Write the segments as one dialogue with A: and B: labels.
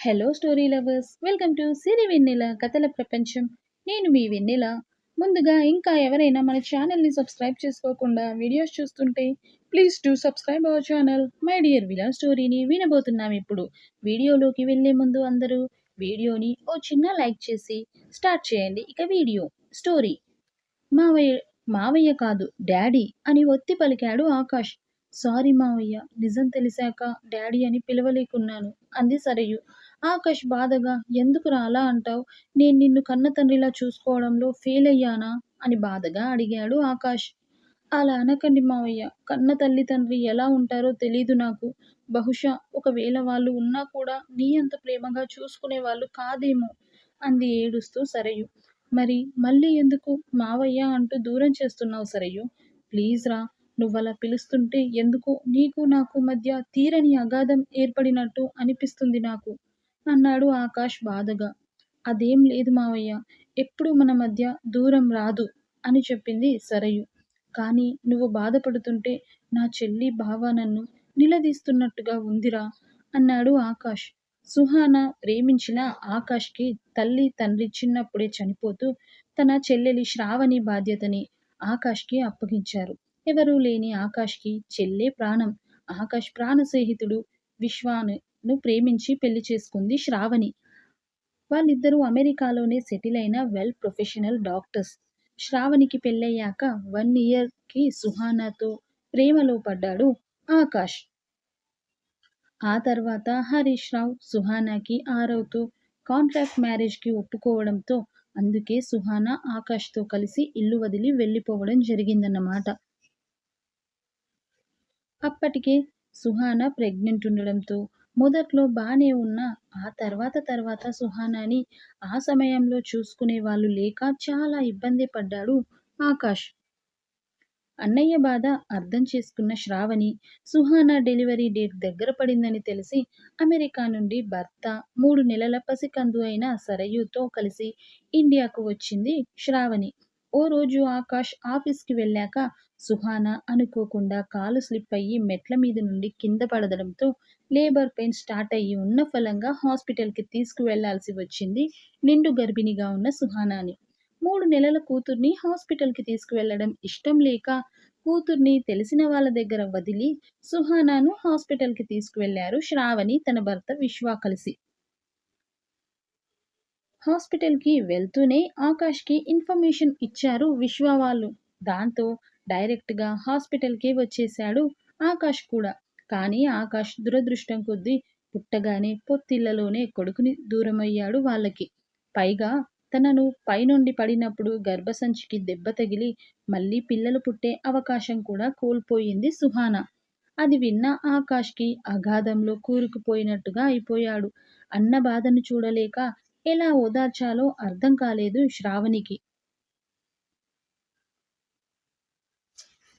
A: Hello story lovers, welcome to Siri Vennela కథల ప్రపంచం. నేను మీ వెన్నెల. ముందుగా ఇంకా ఎవరైనా మన ఛానల్ని సబ్స్క్రైబ్ చేసుకోకుండా వీడియోస్ చూస్తుంటే please to subscribe our channel. My dear villa స్టోరీని వినబోతున్నాం ఇప్పుడు. వీడియోలోకి వెళ్ళే ముందు అందరూ వీడియోని ఓ చిన్న లైక్ చేసి స్టార్ట్ చేయండి. ఇక వీడియో స్టోరీ. మావయ్య మావయ్య కాదు డాడీ అని ఒత్తి పలికాడు ఆకాష్. సారీ మావయ్య, నిజం తెలిసాక డాడీ అని పిలవలేకున్నాను అంది సరయు. ఆకాష్ బాధగా, ఎందుకురా అలా అంటావు? నేను నిన్ను కన్న తండ్రిలా చూసుకోవడంలో ఫెయిల్ అయ్యానా అని బాధగా అడిగాడు ఆకాష్. అలా అనకండి మావయ్య, కన్న తల్లి తండ్రి ఎలా ఉంటారో తెలీదు నాకు. బహుశా ఒకవేళ వాళ్ళు ఉన్నా కూడా నీ అంత ప్రేమగా చూసుకునే వాళ్ళు కాదేమో అంది ఏడుస్తూ సరయు. మరి మళ్ళీ ఎందుకు మావయ్య అంటూ దూరం చేస్తున్నావు సరయు? ప్లీజ్ రా, నువ్వలా పిలుస్తుంటే ఎందుకో నీకు నాకు మధ్య తీరని అగాధం ఏర్పడినట్టు అనిపిస్తుంది నాకు అన్నాడు ఆకాష్ బాధగా. అదేం లేదు మావయ్య, ఎప్పుడు మన మధ్య దూరం రాదు అని చెప్పింది సరయు. కానీ నువ్వు బాధపడుతుంటే నా చెల్లి బావ నన్ను నిలదీస్తున్నట్టుగా ఉందిరా అన్నాడు ఆకాష్. సుహానా ప్రేమించిన ఆకాష్కి తల్లి తండ్రి చిన్నప్పుడే చనిపోతూ తన చెల్లెలి శ్రావణి బాధ్యతని ఆకాష్కి అప్పగించారు. ఎవరూ లేని ఆకాష్కి చెల్లే ప్రాణం. ఆకాష్ ప్రాణ స్నేహితుడు విశ్వాను ప్రేమించి పెళ్లి చేసుకుంది శ్రావణి. వాళ్ళిద్దరూ అమెరికాలోనే సెటిల్ అయిన వెల్ ప్రొఫెషనల్ డాక్టర్స్. శ్రావణికి పెళ్ళయ్యాక 1 ఇయర్కి సుహానాతో ప్రేమలో పడ్డాడు ఆకాష్. ఆ తర్వాత హరీష్ రావు సుహానాకి ఆరవ్తో కాంట్రాక్ట్ మ్యారేజ్కి ఒప్పుకోవడంతో అందుకే సుహానా ఆకాష్తో కలిసి ఇల్లు వదిలి వెళ్ళిపోవడం జరిగిందన్నమాట. అప్పటికే సుహానా ప్రెగ్నెంట్ ఉండడంతో మొదట్లో బానే ఉన్న ఆ తర్వాత సుహానాని ఆ సమయంలో చూసుకునే వాళ్ళు లేక చాలా ఇబ్బంది పడ్డాడు ఆకాష్. అన్నయ్య బాధ అర్థం చేసుకున్న శ్రావణి సుహానా డెలివరీ డేట్ దగ్గర పడిందని తెలిసి అమెరికా నుండి భర్త 3 నెలల పసికందు అయిన సరయుతో కలిసి ఇండియాకు వచ్చింది శ్రావణి. ఓ రోజు ఆకాష్ ఆఫీస్కి వెళ్ళాక సుహానా అనుకోకుండా కాలు స్లిప్ అయ్యి మెట్ల మీద నుండి కింద పడడంతో లేబర్ పెయిన్ స్టార్ట్ అయ్యి ఉన్న ఫలంగా హాస్పిటల్కి తీసుకువెళ్లాల్సి వచ్చింది నిండు గర్భిణిగా ఉన్న సుహానాని. 3 నెలల కూతుర్ని హాస్పిటల్కి తీసుకువెళ్లడం ఇష్టం లేక కూతుర్ని తెలిసిన వాళ్ళ దగ్గర వదిలి సుహానాను హాస్పిటల్కి తీసుకువెళ్లారు శ్రావణి తన భర్త విశ్వ కలిసి. హాస్పిటల్కి వెళ్తూనే ఆకాష్కి ఇన్ఫర్మేషన్ ఇచ్చారు విశ్వ వాళ్ళు. దాంతో డైరెక్ట్గా హాస్పిటల్కే వచ్చేశాడు ఆకాష్ కూడా. కానీ ఆకాష్ దురదృష్టం కొద్దీ పుట్టగానే పొత్తిళ్లలోనే కొడుకుని దూరమయ్యాడు వాళ్ళకి. పైగా తనను పైనుండి పడినప్పుడు గర్భసంచికి దెబ్బ తగిలి మళ్ళీ పిల్లలు పుట్టే అవకాశం కూడా కోల్పోయింది సుహానా. అది విన్న ఆకాష్కి అగాధంలో కూరుకుపోయినట్టుగా అయిపోయాడు. అన్న బాధను చూడలేక ఎలా ఓదార్చాలో అర్థం కాలేదు శ్రావణికి.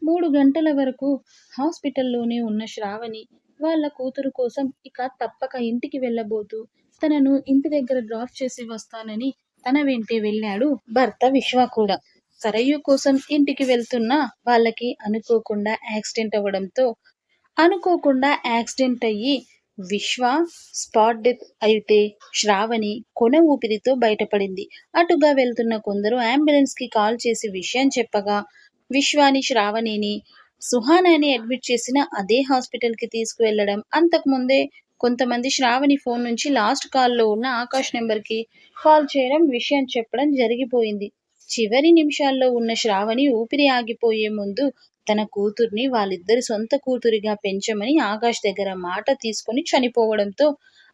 A: 3 గంటల వరకు హాస్పిటల్లోనే ఉన్న శ్రావణి వాళ్ళ కూతురు కోసం ఇక తప్పక ఇంటికి వెళ్ళబోతూ తనను ఇంటి దగ్గర డ్రాప్ చేసి వస్తానని తన వెంటే వెళ్ళాడు భర్త విశ్వ కూడా. సరయు కోసం ఇంటికి వెళ్తున్న వాళ్ళకి అనుకోకుండా యాక్సిడెంట్ అయ్యి విశ్వ స్పాట్ డెత్ అయితే శ్రావణి కొన ఊపిరితో బయటపడింది. అటుగా వెళ్తున్న కొందరు అంబులెన్స్కి కాల్ చేసి విషయం చెప్పగా విశ్వాని శ్రావణిని సుహానాని అడ్మిట్ చేసిన అదే హాస్పిటల్కి తీసుకువెళ్లడం, అంతకుముందే కొంతమంది శ్రావణి ఫోన్ నుంచి లాస్ట్ కాల్లో ఉన్న ఆకాష్ నెంబర్కి కాల్ చేయడం, విషయం చెప్పడం జరిగిపోయింది. చివరి నిమిషాల్లో ఉన్న శ్రావణి ఊపిరి ఆగిపోయే ముందు తన కూతుర్ని వాళ్ళిద్దరి సొంత కూతురిగా పెంచమని ఆకాష్ దగ్గర మాట తీసుకొని చనిపోవడంతో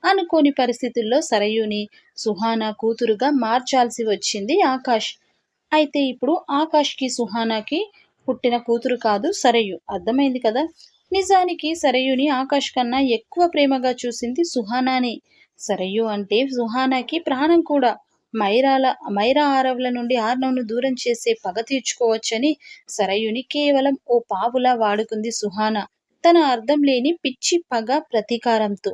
A: అనుకోని పరిస్థితుల్లో సరయుని సుహానా కూతురుగా మార్చాల్సి వచ్చింది ఆకాష్. అయితే ఇప్పుడు ఆకాష్కి సుహానాకి పుట్టిన కూతురు కాదు సరయు. అర్థమైంది కదా? నిజానికి సరయుని ఆకాష్ కన్నా ఎక్కువ ప్రేమగా చూసింది సుహానానే. సరయు అంటే సుహానాకి ప్రాణం కూడా. మైరా ఆరవ్ల నుండి ఆర్నవ్ను దూరం చేసే పగ తీర్చుకోవచ్చని సరయుని కేవలం ఓ పావులా వాడుకుంది సుహానా, తన అర్థం లేని పిచ్చి పగ ప్రతీకారంతో.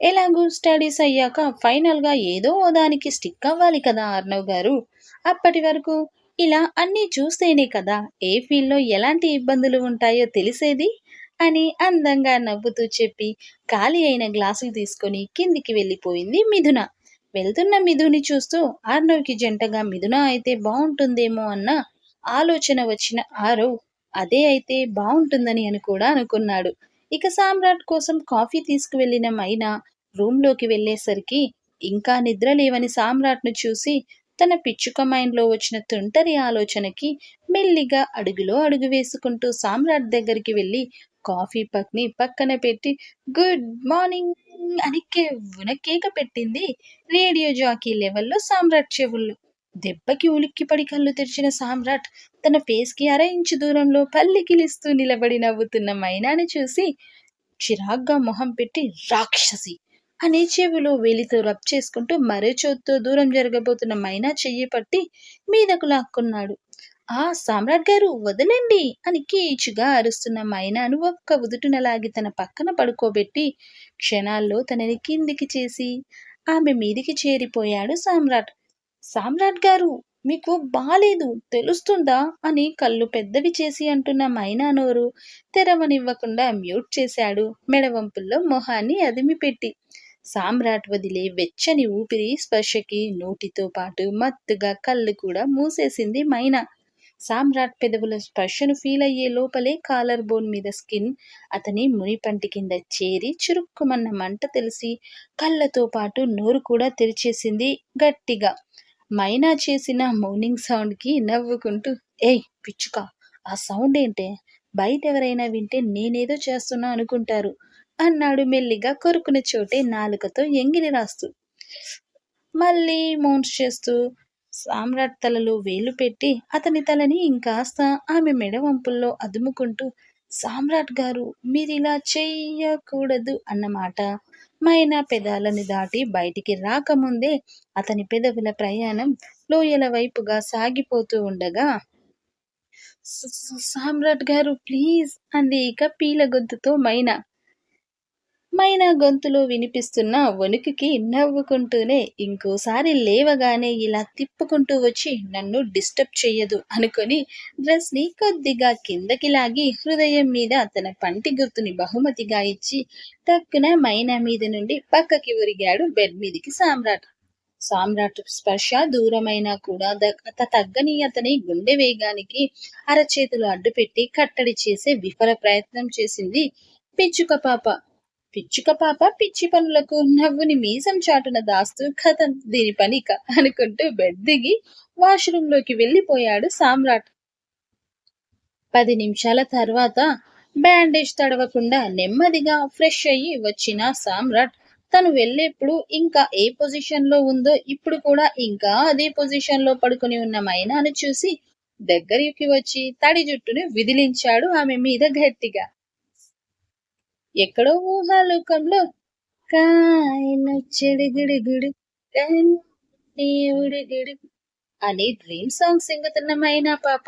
A: ఎలాగూ స్టడీస్ అయ్యాక ఫైనల్గా ఏదో ఓ దానికి స్టిక్ అవ్వాలి కదా ఆర్నవ్ గారు. అప్పటి వరకు ఇలా అన్నీ చూస్తేనే కదా ఏ ఫీల్డ్లో ఎలాంటి ఇబ్బందులు ఉంటాయో తెలిసేది అని అందంగా నవ్వుతూ చెప్పి ఖాళీ అయిన గ్లాసులు తీసుకొని కిందికి వెళ్ళిపోయింది మిథున. వెళ్తున్న మిథుని చూస్తూ ఆర్నవ్‌కి జంటగా మిథున అయితే బావుంటుందేమో అన్న ఆలోచన వచ్చిన ఆరవ్ అదే అయితే బావుంటుందని అని కూడా అనుకున్నాడు. ఇక సామ్రాట్ కోసం కాఫీ తీసుకువెళ్ళిన మైనా రూమ్‌లోకి వెళ్ళేసరికి ఇంకా నిద్ర లేవని సామ్రాట్‌ను చూసి తన పిచ్చుక మైండ్‌లో వచ్చిన తుంటరి ఆలోచనకి మెల్లిగా అడుగులో అడుగు వేసుకుంటూ సామ్రాట్ దగ్గరికి వెళ్ళి కాఫీ పక్‌ని పక్కన పెట్టి గుడ్ మార్నింగ్ అని కెవ్వున కేక పెట్టింది రేడియో జాకీ లెవెల్‌లో సామ్రాట్ చెవుల్లో. దెబ్బకి ఉలిక్కిపడి కళ్ళు తెరిచిన సామ్రాట్ తన ఫేస్‌కి అర ఇంచు దూరంలో పల్లికిలిస్తూ నిలబడి నవ్వుతున్న మైనాని చూసి చిరాగ్గా మొహం పెట్టి రాక్షసి అని చెవిలో వేలితో రబ్ చేసుకుంటూ మరో చేత్తో దూరం జరగబోతున్న మైనా చెయ్యి పట్టి మీదకు లాక్కున్నాడు. ఆ సామ్రాట్ గారు వదలండి అని కీచుగా అరుస్తున్న మైనాను ఒక్క ఉదుటున లాగి తన పక్కన పడుకోబెట్టి క్షణాల్లో తనని కిందికి చేసి ఆమె మీదికి చేరిపోయాడు సామ్రాట్. సామ్రాట్ గారు మీకు బాలేదు తెలుస్తుందా అని కళ్ళు పెద్దవి చేసి అంటున్న మైనా నోరు తెరవనివ్వకుండా మ్యూట్ చేశాడు మెడవంపుల్లో మొహాన్ని అదిమిపెట్టి. సామ్రాట్ వదిలే వెచ్చని ఊపిరి స్పర్శకి నోటితో పాటు మత్తుగా కళ్ళు కూడా మూసేసింది మైనా. సామ్రాట్ పెదవుల స్పర్శను ఫీల్ అయ్యే లోపలే కాలర్ బోన్ మీద స్కిన్ అతని మునిపంటి కింద చేరి చురుక్కుమన్న మంట తెలిసి కళ్ళతో పాటు నోరు కూడా తెరిచేసింది గట్టిగా. మైనా చేసిన మౌనింగ్ సౌండ్కి నవ్వుకుంటూ ఏయ్ పిచ్చుక ఆ సౌండ్ ఏంటే బయటెవరైనా వింటే నేనేదో చేస్తున్నా అనుకుంటారు అన్నాడు మెల్లిగా కొరుకున చోటే నాలుకతో ఎంగిలి రాస్తూ. మళ్ళీ మౌన్స్ చేస్తూ సామ్రాట్ తలలో వేలు పెట్టి అతని తలని ఇంకాస్త ఆమె మెడ వంపుల్లో అదుముకుంటూ సామ్రాట్ గారు మీరిలా చెయ్యకూడదు అన్నమాట మైనా పెదాలను దాటి బయటికి రాకముందే అతని పెదవుల ప్రయాణం లోయల వైపుగా సాగిపోతూ ఉండగా సామ్రాట్ గారు ప్లీజ్ అంది ఇక పీల గొంతుతో మైనా. మైనా గొంతులో వినిపిస్తున్న వణుకుకి నవ్వుకుంటూనే ఇంకోసారి లేవగానే ఇలా తిప్పుకుంటూ వచ్చి నన్ను డిస్టర్బ్ చెయ్యదు అనుకొని డ్రెస్ ని కొద్దిగా కిందకి లాగి హృదయం మీద తన పంటి గుర్తుని బహుమతిగా ఇచ్చి టక్కున మైనా మీద నుండి పక్కకి ఒరిగాడు బెడ్ మీదికి సామ్రాట్. సామ్రాట్ స్పర్శ దూరమైనా కూడా తగ్గని అతని గుండె వేగానికి అరచేతులు అడ్డుపెట్టి కట్టడి చేసే విఫల ప్రయత్నం చేసింది పిచ్చుక పాప. పిచ్చుక పాప పిచ్చి పనులకు నవ్వుని మీసం చాటున దాస్తూ కథం దీని పనిక అనుకుంటూ బెడ్ దిగి వాష్రూమ్ లోకి వెళ్ళిపోయాడు సామ్రాట్. 10 నిమిషాల తర్వాత బ్యాండేజ్ తడవకుండా నెమ్మదిగా ఫ్రెష్ అయ్యి వచ్చిన సామ్రాట్ తను వెళ్ళేప్పుడు ఇంకా ఏ పొజిషన్ లో ఉందో ఇప్పుడు కూడా ఇంకా అదే పొజిషన్ లో పడుకుని ఉన్న మైనాను చూసి దగ్గరికి వచ్చి తడి జుట్టును విదిలించాడు ఆమె మీద గట్టిగా. ఎక్కడో ఊహాలోకంలో కాయలొచ్చెడుగుడుగుడు కన్నీవుడుగుడు అని డ్రీమ్ సాంగ్ సింగుతున్న మైనా పాప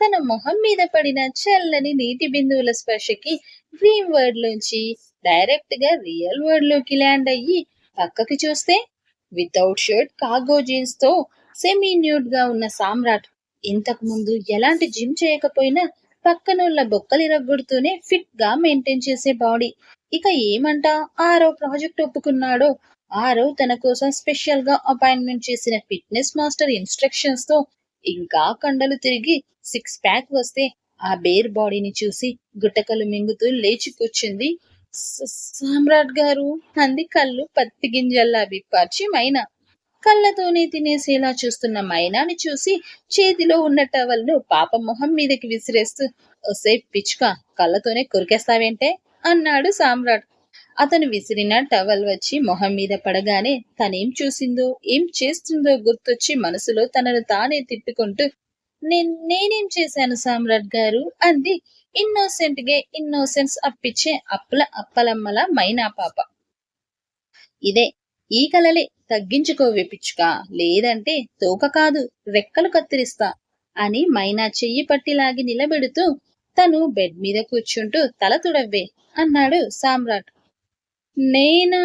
A: తన మొహం మీద పడిన చల్లని నీటి బిందువుల స్పర్శకి డ్రీమ్ వర్డ్ లోంచి డైరెక్ట్ గా రియల్ వరల్డ్ లోకి ల్యాండ్ అయ్యి పక్కకి చూస్తే వితౌట్ షర్ట్ కార్గో జీన్స్ తో సెమీ న్యూడ్ గా ఉన్న సామ్రాట్ ఇంతకు ముందు ఎలాంటి జిమ్ చేయకపోయినా పక్కనున్న బొక్కలి రగ్గొడుతూనే ఫిట్ గా మెయింటైన్ చేసే బాడీ. ఇక ఏమంటా ఆరో ప్రాజెక్ట్ ఒప్పుకున్నాడో ఆరవ్ తన కోసం స్పెషల్ గా అపాయింట్మెంట్ చేసిన ఫిట్నెస్ మాస్టర్ ఇన్స్ట్రక్షన్స్ తో ఇంకా కండలు తిరిగి 6 ప్యాక్ వస్తే ఆ బేర్ బాడీని చూసి గుట్టకలు మింగుతూ లేచి కూర్చుంది. సామ్రాట్ గారు అంది కళ్ళు పత్తి గింజల్లా విప్పార్చి మైనా. కళ్ళతోనే తినేసేలా చూస్తున్న మైనాని చూసి చేతిలో ఉన్న టవల్ను పాప మొహం మీదకి విసిరేస్తూ ఒసే పిచ్చుక కళ్ళతోనే కొరికేస్తావేంటే అన్నాడు సామ్రాట్. అతను విసిరిన టవల్ వచ్చి మొహం మీద పడగానే తనేం చూసిందో ఏం చేస్తుందో గుర్తొచ్చి మనసులో తనను తానే తిట్టుకుంటూ నేనేం చేశాను సామ్రాట్ గారు అంది ఇన్నోసెంట్ గే ఇన్నోసెన్స్ అప్పిచ్చే అప్పలమ్మల మైనా పాప. ఇదే ఈ కలలే తగ్గించుకోవే పిచ్చుకా లేదంటే తోక కాదు రెక్కలు కత్తిరిస్తా అని మైనా చెయ్యి పట్టి లాగి నిలబెడుతూ తను బెడ్ మీద కూర్చుంటూ తల తుడవ్వే అన్నాడు సామ్రాట్. నేనా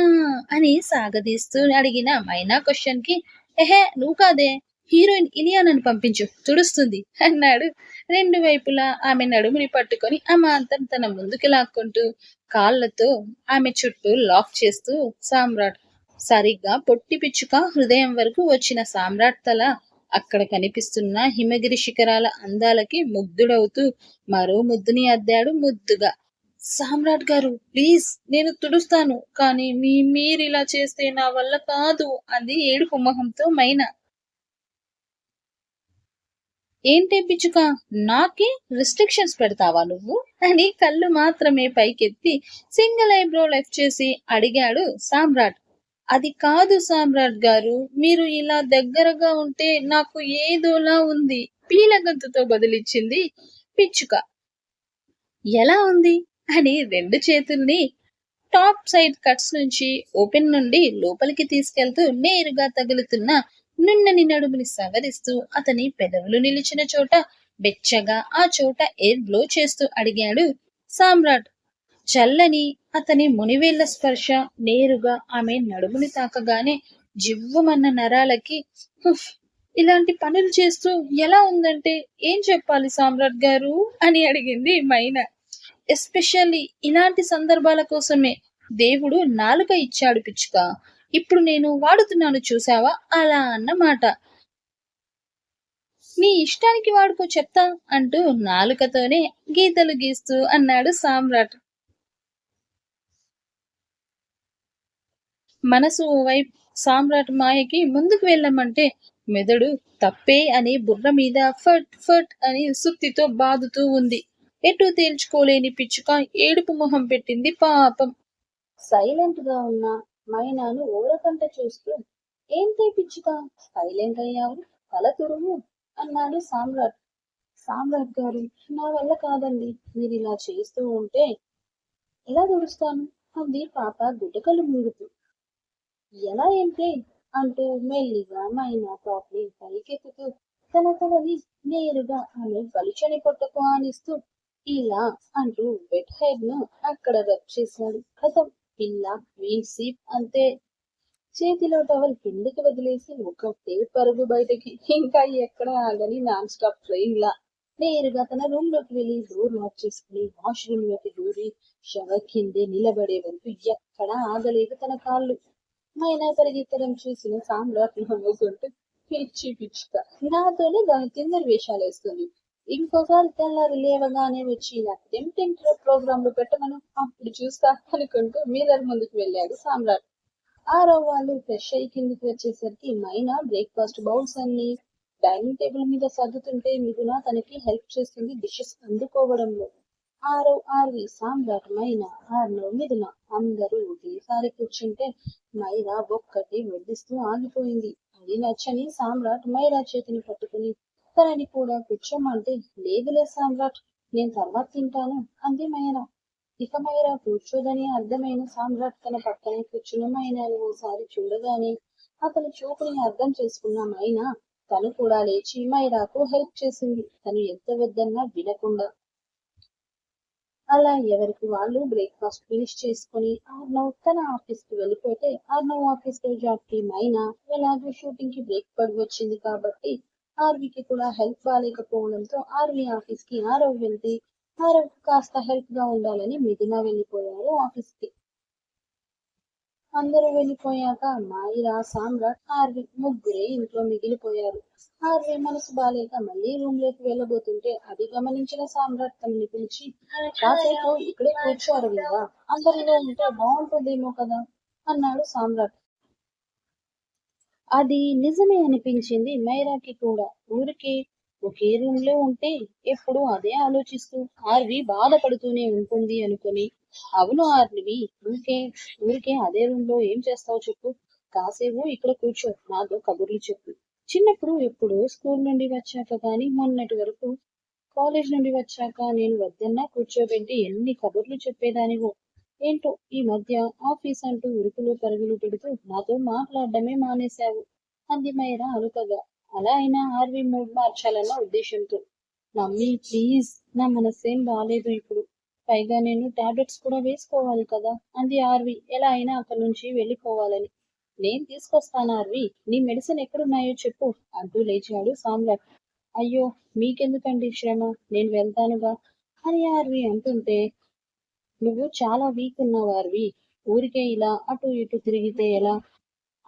A: అని సాగదీస్తూ అడిగిన మైనా క్వశ్చన్ కి ఎహే నువ్వు కాదే హీరోయిన్ ఇలియానాను పంపించు తుడుస్తుంది అన్నాడు. రెండు వైపులా ఆమె నడుముని పట్టుకొని అమాంతం తన ముందుకి లాక్కుంటూ కాళ్ళతో ఆమె చుట్టూ లాక్ చేస్తూ సామ్రాట్. సరిగ్గా పొట్టి పిచ్చుక హృదయం వరకు వచ్చిన సామ్రాట్ తల అక్కడ కనిపిస్తున్న హిమగిరి శిఖరాల అందాలకి ముగ్ధుడవుతూ మరో ముద్దుని అద్దాడు ముద్దుగా. సామ్రాట్ గారు ప్లీజ్ నేను తుడుస్తాను, కానీ మీరిలా చేస్తే నా వల్ల కాదు అంది ఏడుపు మొహంతో మైనా. ఏంటే పిచ్చుక, నాకే రిస్ట్రిక్షన్స్ పెడతావా నువ్వు అని కళ్ళు మాత్రమే పైకెత్తి సింగిల్ ఐబ్రో లెఫ్ట్ చేసి అడిగాడు సామ్రాట్. అది కాదు సామ్రాట్ గారు, మీరు ఇలా దగ్గరగా ఉంటే నాకు ఏదోలా ఉంది పీలగంతుతో బదిలిచ్చింది పిచ్చుక. ఎలా ఉంది అని రెండు చేతుల్ని టాప్ సైడ్ కట్స్ నుంచి ఓపెన్ నుండి లోపలికి తీసుకెళ్తూ నేరుగా తగులుతున్న నున్నని నడుముని సవరిస్తూ అతని పెదవులు నిలిచిన చోట బెచ్చగా ఆ చోట ఎయిర్ బ్లో చేస్తూ అడిగాడు సామ్రాట్. చల్లని అతని మునివేళ్ల స్పర్శ నేరుగా ఆమె నడుముని తాకగానే జివ్వుమన్న నరాలకి ఇలాంటి పనులు చేస్తూ ఎలా ఉందంటే ఏం చెప్పాలి సామ్రాట్ గారు అని అడిగింది మైనా. ఎస్పెషల్లీ ఇలాంటి సందర్భాల కోసమే దేవుడు నాలుక ఇచ్చాడు పిచ్చుక. ఇప్పుడు నేను వాడుతున్నాను చూసావా, అలా అన్నమాట. నీ ఇష్టానికి వాడుకో చెప్తా అంటూ నాలుకతోనే గీతలు గీస్తూ అన్నాడు సామ్రాట్. మనసు వైపు సామ్రాట్ మాయకి ముందుకు వెళ్ళమంటే మెదడు తప్పే అని బుర్ర మీద ఫట్ ఫట్ అని సుత్తితో బాదుతూ ఉంది. ఎటు తేల్చుకోలేని పిచ్చుక ఏడుపు మొహం పెట్టింది పాపం. సైలెంట్ గా ఉన్న మైనాను ఊరకంట చూస్తూ ఏంటి పిచ్చుక సైలెంట్ అయ్యావు, తల తురుము అన్నాడు సామ్రాట్. సామ్రాట్ గారు నా వల్ల కాదండి, మీరు ఇలా చేస్తూ ఉంటే ఎలా తుడుస్తాను అంది పాప గుడ్డకలు మూడుతూ. ఎలా ఏంటి అంటూ మెల్లిగా మైనా టాప్ని పైకెత్తుతూ తన తలని నేరుగా ఆమె పలుచని పొట్టకు ఆనిస్తూ ఇలా అంటూ వెట్ హెడ్ ను అక్కడ రబ్ చేశాడు. కథం పిల్ల వీసి అంతే. చేతిలో టవల్ కిందకి వదిలేసి ఒకటే పరుగు బయటకి. ఇంకా ఎక్కడ ఆగని నాన్ స్టాప్ ట్రైన్ లా నేరుగా తన రూమ్ లోకి వెళ్ళి డోర్ లాక్ చేసుకుని వాష్రూమ్ లోకి దూరి షవర్ కిందే నిలబడే వరకు ఎక్కడా ఆగలేదు తన కాళ్ళు. మైనా పరిగెత్తడం చూసిన సామ్రాట్ నవ్వుకుంటూ పిచ్చి పిచ్చుక నాతోనే దాని తిందరి వేషాలు వేస్తుంది, ఇంకోసారి తెల్లారి లేవగానే వచ్చి ఇలా టెంప్టింగ్ ప్రోగ్రామ్ లో పెట్టమను, అప్పుడు చూస్తా అనుకుంటూ మిర్రర్ ముందుకు వెళ్ళాడు సామ్రాట్. ఆరో వాళ్ళు ఫ్రెష్ అయ్యి కిందికి వచ్చేసరికి మైనా బ్రేక్ఫాస్ట్ బౌల్స్ అన్ని డైనింగ్ టేబుల్ మీద సర్దుతుంటే మిథున తనకి హెల్ప్ చేస్తుంది డిషెస్ అందుకోవడంలో. ఆరో ఆర్వి సామ్రాట్ మైనా ఆర్నో మిథున అందరూ ఒకేసారి కూర్చుంటే మైరా ఒక్కటి వడ్డిస్తూ ఆగిపోయింది. అది నచ్చని సామ్రాట్ మైరా చేతిని పట్టుకుని తనని కూడా కూర్చోమంటే లేదులే సామ్రాట్, నేను తర్వాత తింటాను అంది మైరా. ఇక మైరా కూర్చోదని అర్థమైన సామ్రాట్ తన పక్కనే కూర్చున్న మైనాని ఓసారి చూడగానే అతని చూపుని అర్థం చేసుకున్న మైనా తను కూడా లేచి మైరాకు హెల్ప్ చేసింది, తను ఎంత వద్దన్నా వినకుండా. అలా ఎవరికి వాళ్ళు బ్రేక్ఫాస్ట్ ఫినిష్ చేసుకుని ఆర్నవ్ తన ఆఫీస్ కి వెళ్ళిపోతే ఆర్నవ్ ఆఫీస్ లో జాబ్ కి మైనా ఎలాగో షూటింగ్ కి బ్రేక్ పడి వచ్చింది కాబట్టి ఆర్వీకి కూడా హెల్ప్ బాగాలేకపోవడంతో ఆర్వీ ఆఫీస్ కి ఆరవ్ వెళ్తే ఆరవ్ కాస్త హెల్ప్ గా ఉండాలని మిథున వెళ్ళిపోయారు ఆఫీస్ కి. అందరూ వెళ్ళిపోయాక మాయిరా సామ్రాట్ ఆర్వి ముగ్గురే ఇంట్లో మిగిలిపోయారు. ఆర్వి మనసు బాలేక మళ్ళీ రూమ్ లోకి వెళ్ళబోతుంటే అది గమనించిన సామ్రాట్ తనని పిలిచి కాసేపు ఇక్కడే కూర్చోరు కదా, అందరిలో ఉంటే బాగుంటుందేమో కదా అన్నాడు సామ్రాట్. అది నిజమే అనిపించింది మైరాకి కూడా. ఊరికే ఒకే రూమ్ లో ఉంటే ఎప్పుడు అదే ఆలోచిస్తూ ఆర్వి బాధపడుతూనే ఉంటుంది అనుకుని అవును ఆర్వి, ఊరికే అదే రూమ్ లో ఏం చేస్తావు చెప్పు, కాసేపు ఇక్కడ కూర్చో నాతో కబుర్లు చెప్పు. చిన్నప్పుడు ఎప్పుడో స్కూల్ నుండి వచ్చాక కానీ మొన్నటి వరకు కాలేజ్ నుండి వచ్చాక నేను వద్దన్నా కూర్చోబెట్టి ఎన్ని కబుర్లు చెప్పేదానివో. ఏంటో ఈ మధ్య ఆఫీస్ అంటూ ఉరుకులు పరుగులు పెడుతూ నాతో మాట్లాడడమే మానేశావు అంది మైరా అలుకగా. అలా అయినా ఆర్వి మూడ్ మార్చాలన్న ఉద్దేశంతో. మమ్మీ ప్లీజ్, నా మనసేం బాగాలేదు ఇప్పుడు, పైగా నేను టాబ్లెట్స్ కూడా వేసుకోవాలి కదా అంది ఆర్వి ఎలా అయినా అక్కడి నుంచి వెళ్ళిపోవాలని. నేను తీసుకొస్తాను ఆర్వి, నీ మెడిసిన్ ఎక్కడున్నాయో చెప్పు అంటూ లేచాడు సామ్రాట్. అయ్యో, మీకెందుకండి శ్రమ, నేను వెళ్తానుగా అని ఆర్వి అంటుంటే, నువ్వు చాలా వీక్ ఉన్నావు ఆర్వి, ఊరికే ఇలా అటు ఇటు తిరిగితే ఎలా?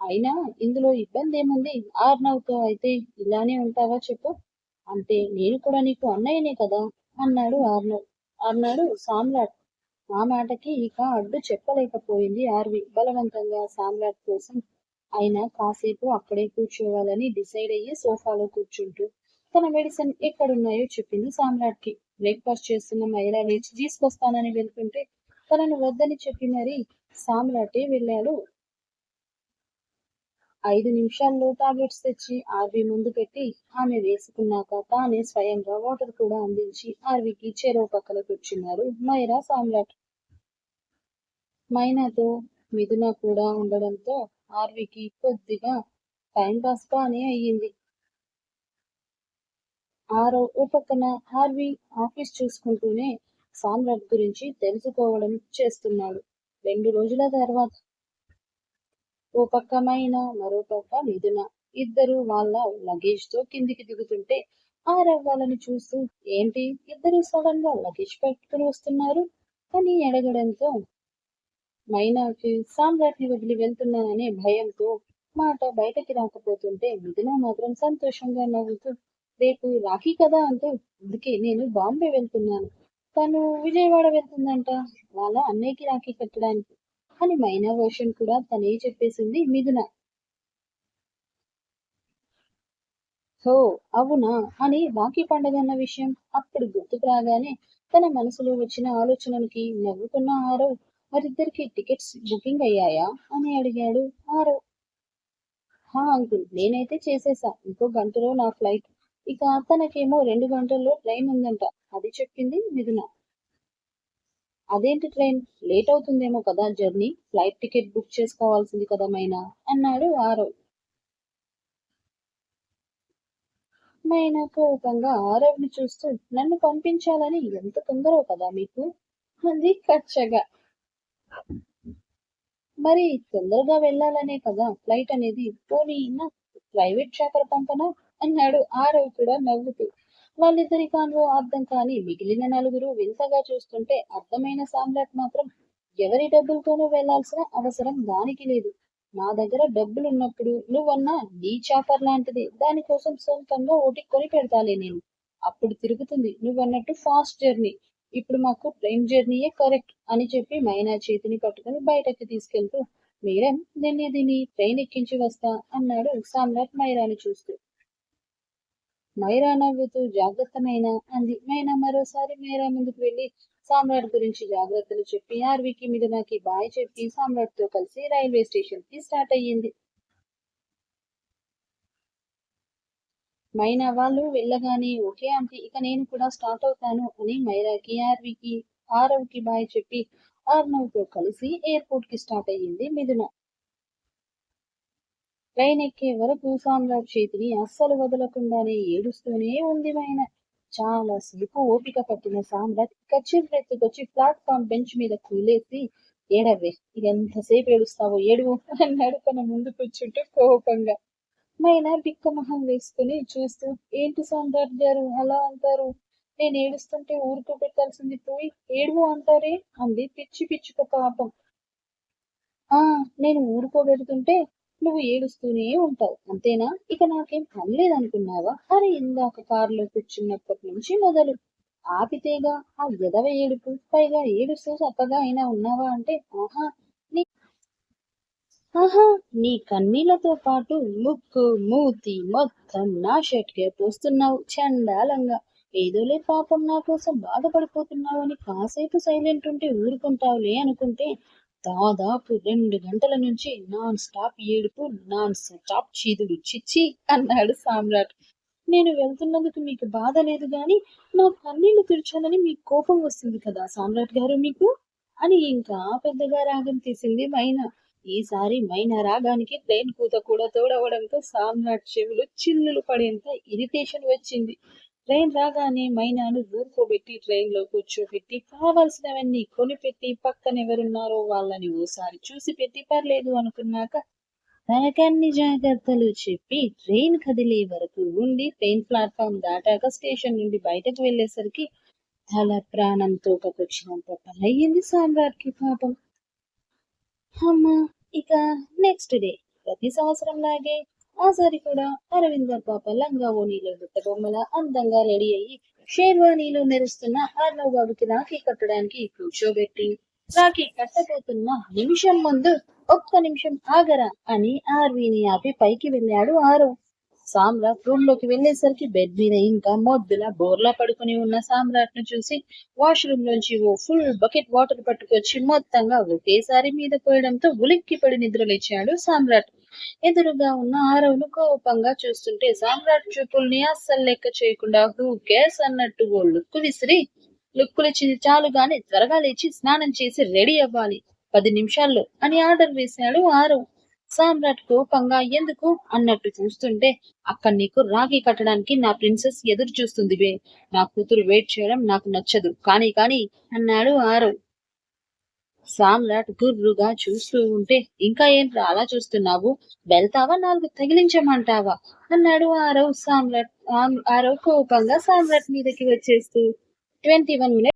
A: అయినా ఇందులో ఇబ్బంది ఏముంది? ఆర్నవ్‌తో అయితే ఇలానే ఉంటావా చెప్పు? అంటే నేను కూడా నీకు అన్నయ్యనే కదా అన్నాడు సామ్రాట్. ఆ మాటకి ఇక అడ్డు చెప్పలేకపోయింది ఆర్వి. బలవంతంగా సామ్రాట్ కోసం అయినా కాసేపు అక్కడే కూర్చోవాలని డిసైడ్ అయ్యి సోఫాలో కూర్చుంటూ తన మెడిసిన్ ఎక్కడున్నాయో చెప్పింది సామ్రాట్‌కి. బ్రేక్‌ఫాస్ట్ చేస్తున్న మైరా లేచి తీసుకొస్తానని వెళ్తుంటే తనను వద్దని చెప్పి మరీ సామ్రాటే వెళ్ళాడు. 5 నిమిషాల్లో టాబ్లెట్స్ తెచ్చి ఆర్వీ ముందు పెట్టి ఆమె వేసుకున్నాక తానే స్వయంగా వాటర్ కూడా అందించి ఆర్వీకి చెరో పక్కన కూర్చున్నారు మైరా సామ్రాట్. మైనాతో మిథున కూడా ఉండడంతో ఆర్వీకి కొద్దిగా టైం పాస్ బానే అయ్యింది. ఓ పక్కన ఆర్వీ ఆఫీస్ చూసుకుంటూనే సామ్రాట్ గురించి తెలుసుకోవడం చేస్తున్నాడు. 2 రోజుల తర్వాత ఓ పక్క మైనా, మరో పక్క మిథున ఇద్దరు వాళ్ళ లగేజ్ తో కిందికి దిగుతుంటే ఆరవ్వాలని చూస్తూ ఏంటి ఇద్దరు సడన్ గా లగేజ్ పెట్టుకుని వస్తున్నారు అని అడగడంతో మైనాకి సామ్రాట్ ని వదిలి వెళ్తున్నాననే భయంతో మాట బయటకి రాకపోతుంటే మిథున మాత్రం సంతోషంగా నవ్వుతూ రేపు రాఖీ కదా అంటూ అందుకే నేను బాంబే వెళ్తున్నాను, తను విజయవాడ వెళ్తుందంట వాళ్ళ అన్నయ్యకి రాఖీ కట్టడానికి అని మైనా వర్షన్ కూడా తనే చెప్పేసింది మిథున. హో, అవునా అని రాఖీ పండగన్న విషయం అప్పుడు గుర్తుకు రాగానే తన మనసులో వచ్చిన ఆలోచనలకి నవ్వుకున్న ఆరవ్, మరిద్దరికి టికెట్స్ బుకింగ్ అయ్యాయా అని అడిగాడు ఆరవ్. హా అంకుల్, నేనైతే చేసేసా, ఇంకో గంటలో నా ఫ్లైట్, ఇక తనకేమో 2 గంటల్లో ట్రైన్ ఉందంట, అది చెప్పింది మిథున. అదేంటి ట్రైన్ లేట్ అవుతుందేమో కదా జర్నీ, ఫ్లైట్ టికెట్ బుక్ చేసుకోవాల్సింది కదా మైనా అన్నాడు ఆరవ్. మైనా కోపంగా ఆరవ్‌ని చూస్తూ నన్ను పంపించాలని ఎంత తొందరో కదా మీకు అంది కచ్చగా. మరి తొందరగా వెళ్ళాలనే కదా ఫ్లైట్ అనేది, పోనీ నా ప్రైవేట్ చాకర్ పంపనా అన్నాడు ఆరవ్ కూడా నవ్వుతూ. వాళ్ళిద్దరి కాన్వో అర్థం కాని మిగిలిన నలుగురు వింతగా చూస్తుంటే అర్థమైన సామ్రాట్ మాత్రం ఎవరి డబ్బులతోనూ వెళ్లాల్సిన అవసరం దానికి లేదు. నా దగ్గర డబ్బులున్నప్పుడు నువ్వన్నా నీ చాపర్ లాంటిది, దానికోసం సొంతంగా ఒకటి కొని పెడతాలే నేను, అప్పుడు తిరుగుతుంది నువ్వన్నట్టు ఫాస్ట్ జర్నీ. ఇప్పుడు మాకు ట్రైన్ జర్నీయే కరెక్ట్ అని చెప్పి మైనా చేతిని పట్టుకుని బయటకి తీసుకెళ్తూ మేడం, నేను దీన్ని ట్రైన్ ఎక్కించి వస్తా అన్నాడు సామ్రాట్ మైరాని చూస్తూ. మైరా నవ్వుతూ జాగ్రత్త మైనా అంది. మైనా మరోసారి మైరా ముందుకు వెళ్లి సామ్రాట్ గురించి జాగ్రత్తలు చెప్పి ఆర్వీకి మిథునకి బాయ్ చెప్పి సామ్రాట్ తో కలిసి రైల్వే స్టేషన్ కి స్టార్ట్ అయ్యింది. మైనా వాళ్ళు వెళ్ళగానే ఓకే ఆంటీ, ఇక నేను కూడా స్టార్ట్ అవుతాను అని మైరాకి ఆరవ్ కి బాయ్ చెప్పి ఆర్నవ్ తో కలిసి ఎయిర్పోర్ట్ కి స్టార్ట్ అయ్యింది మిథున. ట్రైన్ ఎక్కే వరకు సామ్రాట్ చేతిని అస్సలు వదలకుండానే ఏడుస్తూనే ఉంది మైనా. చాలా సేపు ఓపిక పట్టిన సామ్రాట్ ఇక చిర్రెత్తుకొచ్చి ప్లాట్ఫామ్ బెంచ్ మీద కూలేసి ఏడవ్వే, ఇక ఎంతసేపు ఏడుస్తావో ఏడువు అన్నాడు తన ముందు కూర్చుంటూ కోపంగా. మైనా బిక్క మొహం వేసుకుని చూస్తూ ఏంటి సామ్రాట్ గారు అలా అంటారు, నేను ఏడుస్తుంటే ఊరుకోబెట్టాల్సింది పోయి ఏడువు అంటారే అంది పిచ్చి పిచ్చుక పాపం. ఆ, నేను ఊరుకోబెడుతుంటే నువ్వు ఏడుస్తూనే ఉంటావు అంతేనా, ఇక నాకేం పని లేదనుకున్నావా, అరే ఇందాక కారులో కూర్చున్నప్పటి నుంచి మొదలు ఆపితేగా ఆ ఎదవ ఏడుపు, పైగా ఏడుస్తూ చక్కగా అయినా ఉన్నావా అంటే ఆహా, నీ కన్నీళ్లతో పాటు ముక్కు మూతి మొత్తం నా షర్ట్కే పోస్తున్నావు చండాలంగా. ఏదోలే పాపం నా కోసం బాధపడిపోతున్నావని కాసేపు సైలెంట్ ఉంటే ఊరుకుంటావులే అనుకుంటే దాదాపు 2 గంటల నుంచి నాన్ స్టాప్ ఏడుపు, నాన్ స్టాప్ చీదుడు, చిచ్చి అన్నాడు సామ్రాట్. నేను వెళ్తున్నందుకు మీకు బాధ లేదు గాని నా కన్నీళ్లు తుడిచాలని మీకు కోపం వస్తుంది కదా సామ్రాట్ గారు మీకు అని ఇంకా పెద్దగా రాగం తీసింది మైనా. ఈసారి మైనా రాగానికి ట్రైన్ కూత కూడా తోడవడంతో సామ్రాట్ చెవులు చిల్లులు పడేంత ఇరిటేషన్ వచ్చింది. ట్రైన్ రాగానే మైనాను దూరుకోబెట్టి ట్రైన్ లో కూర్చోబెట్టి కావాల్సినవన్నీ కొనిపెట్టి పక్కన ఎవరున్నారో వాళ్ళని ఓసారి చూసి పెట్టి పర్లేదు అనుకున్నాక తనకన్ని జాగ్రత్తలు చెప్పి ట్రైన్ కదిలే వరకు ఉండి ట్రైన్ ప్లాట్ఫామ్ దాటాక స్టేషన్ నుండి బయటకు వెళ్ళేసరికి తల ప్రాణం తోకకొచ్చినంత పనయ్యింది సామ్రాట్కి పాపం. అమ్మా ఇక నెక్స్ట్ డే ప్రతి సంవత్సరం లాగే ఆసారి కూడా అరవిందర్ పాప లంగా ఓణీలో బుట్టబొమ్మల అందంగా రెడీ అయ్యి షేర్వానీలో మెరుస్తున్న ఆర్నవ్ బాబుకి రాఖీ కట్టడానికి కూర్చోబెట్టి రాఖీ కట్టబోతున్న నిమిషం ముందు ఒక్క నిమిషం ఆగరా అని ఆర్వీని ఆపి పైకి వెళ్ళాడు ఆరవ్. సామ్రాట్ రూమ్ లోకి వెళ్లేసరికి బెడ్ మీద ఇంకా మొద్దులా బోర్లా పడుకుని ఉన్న సామ్రాట్ ను చూసి వాష్రూమ్ లోంచి ఓ ఫుల్ బకెట్ వాటర్ పట్టుకొచ్చి మొత్తంగా ఒకేసారి మీద పోయడంతో ఉలిక్కిపడి నిద్రలేచాడు సామ్రాట్. ఎదురుగా ఉన్న ఆరవులు కోపంగా చూస్తుంటే సామ్రాట్ చూపుల్ని అస్సలు లెక్క చేయకుండా హూ కేర్స్ అన్నట్టు ఓ లుక్కు విసిరి లుక్కులిచ్చింది చాలు గాని త్వరగా లేచి స్నానం చేసి రెడీ అవ్వాలి 10 నిమిషాల్లో అని ఆర్డర్ వేశాడు ఆరవ్. సామ్రాట్ కోపంగా ఎందుకు అన్నట్టు చూస్తుంటే అక్కడ నీకు రాఖీ కట్టడానికి నా ప్రిన్సెస్ ఎదురు చూస్తుంది వే. నా కూతురు వెయిట్ చేయడం నాకు నచ్చదు కానీ కానీ అన్నాడు ఆరవ్. సామ్రాట్ గుర్రుగా చూస్తూ ఉంటే ఇంకా ఏంట్రా అలా చూస్తున్నావు, వెళ్తావా 4 తగిలించమంటావా అన్నాడు ఆరవ్. ఆరవ్ కోపంగా సామ్రాట్ మీదకి వచ్చేస్తూ 21 minutes